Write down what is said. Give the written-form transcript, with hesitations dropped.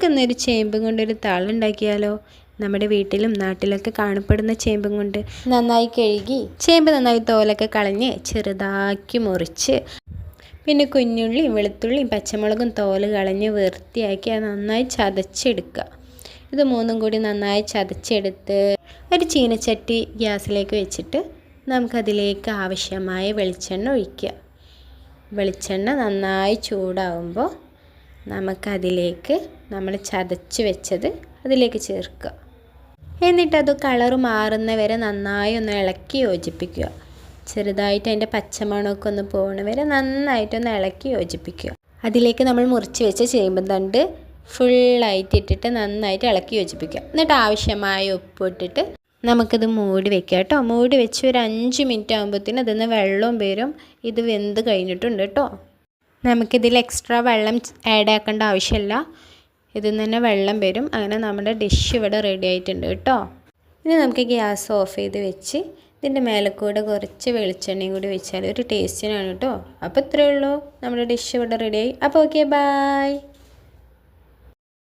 നമുക്കിന്നൊരു ചേമ്പും കൊണ്ടൊരു താളുണ്ടാക്കിയാലോ? നമ്മുടെ വീട്ടിലും നാട്ടിലൊക്കെ കാണപ്പെടുന്ന ചേമ്പും കൊണ്ട് നന്നായി കഴുകി ചേമ്പ് നന്നായി തോലൊക്കെ കളഞ്ഞ് ചെറുതാക്കി മുറിച്ച് പിന്നെ കുഞ്ഞുള്ളിയും വെളുത്തുള്ളിയും പച്ചമുളകും തോല് കളഞ്ഞ് വൃത്തിയാക്കി അത് നന്നായി ചതച്ചെടുക്കുക. ഇത് മൂന്നും കൂടി നന്നായി ചതച്ചെടുത്ത് ഒരു ചീനച്ചട്ടി ഗ്യാസിലേക്ക് വെച്ചിട്ട് നമുക്കതിലേക്ക് ആവശ്യമായ വെളിച്ചെണ്ണ ഒഴിക്കുക. വെളിച്ചെണ്ണ നന്നായി ചൂടാവുമ്പോൾ നമുക്കതിലേക്ക് നമ്മൾ ചതച്ച് വെച്ചത് അതിലേക്ക് ചേർക്കുക. എന്നിട്ടത് കളറ് മാറുന്ന വരെ നന്നായി ഒന്ന് ഇളക്കി യോജിപ്പിക്കുക. ചെറുതായിട്ട് അതിൻ്റെ പച്ചമണമൊക്കെ ഒന്ന് പോകുന്ന വരെ നന്നായിട്ടൊന്ന് ഇളക്കി യോജിപ്പിക്കുക. അതിലേക്ക് നമ്മൾ മുറിച്ച് വെച്ച ചേമ്പും തണ്ട് ഫുള്ളായിട്ട് ഇട്ടിട്ട് നന്നായിട്ട് ഇളക്കി യോജിപ്പിക്കുക. എന്നിട്ട് ആവശ്യമായ ഉപ്പ് ഇട്ടിട്ട് നമുക്കിത് മൂടി വെക്കുക കേട്ടോ. മൂടി വെച്ച് ഒരു 5 മിനിറ്റ് ആകുമ്പോഴത്തേനും അതിൽ വെള്ളവും വരും. ഇത് വെന്ത് കഴിഞ്ഞിട്ടുണ്ട് കേട്ടോ. നമുക്കിതിൽ എക്സ്ട്രാ വെള്ളം ആഡ് ആക്കേണ്ട ആവശ്യമില്ല. ഇതിൽ നിന്ന് തന്നെ വെള്ളം വരും. അങ്ങനെ നമ്മുടെ ഡിഷ് ഇവിടെ റെഡി ആയിട്ടുണ്ട് കേട്ടോ. ഇനി നമുക്ക് ഗ്യാസ് ഓഫ് ചെയ്ത് വെച്ച് ഇതിൻ്റെ മേലെ കൂടെ കുറച്ച് വെളിച്ചെണ്ണയും കൂടി വെച്ചാൽ ഒരു ടേസ്റ്റിനാണ് കേട്ടോ. അപ്പോൾ ഇത്രയേ ഉള്ളൂ, നമ്മുടെ ഡിഷ് ഇവിടെ റെഡിയായി. അപ്പോൾ ഓക്കെ, ബൈ.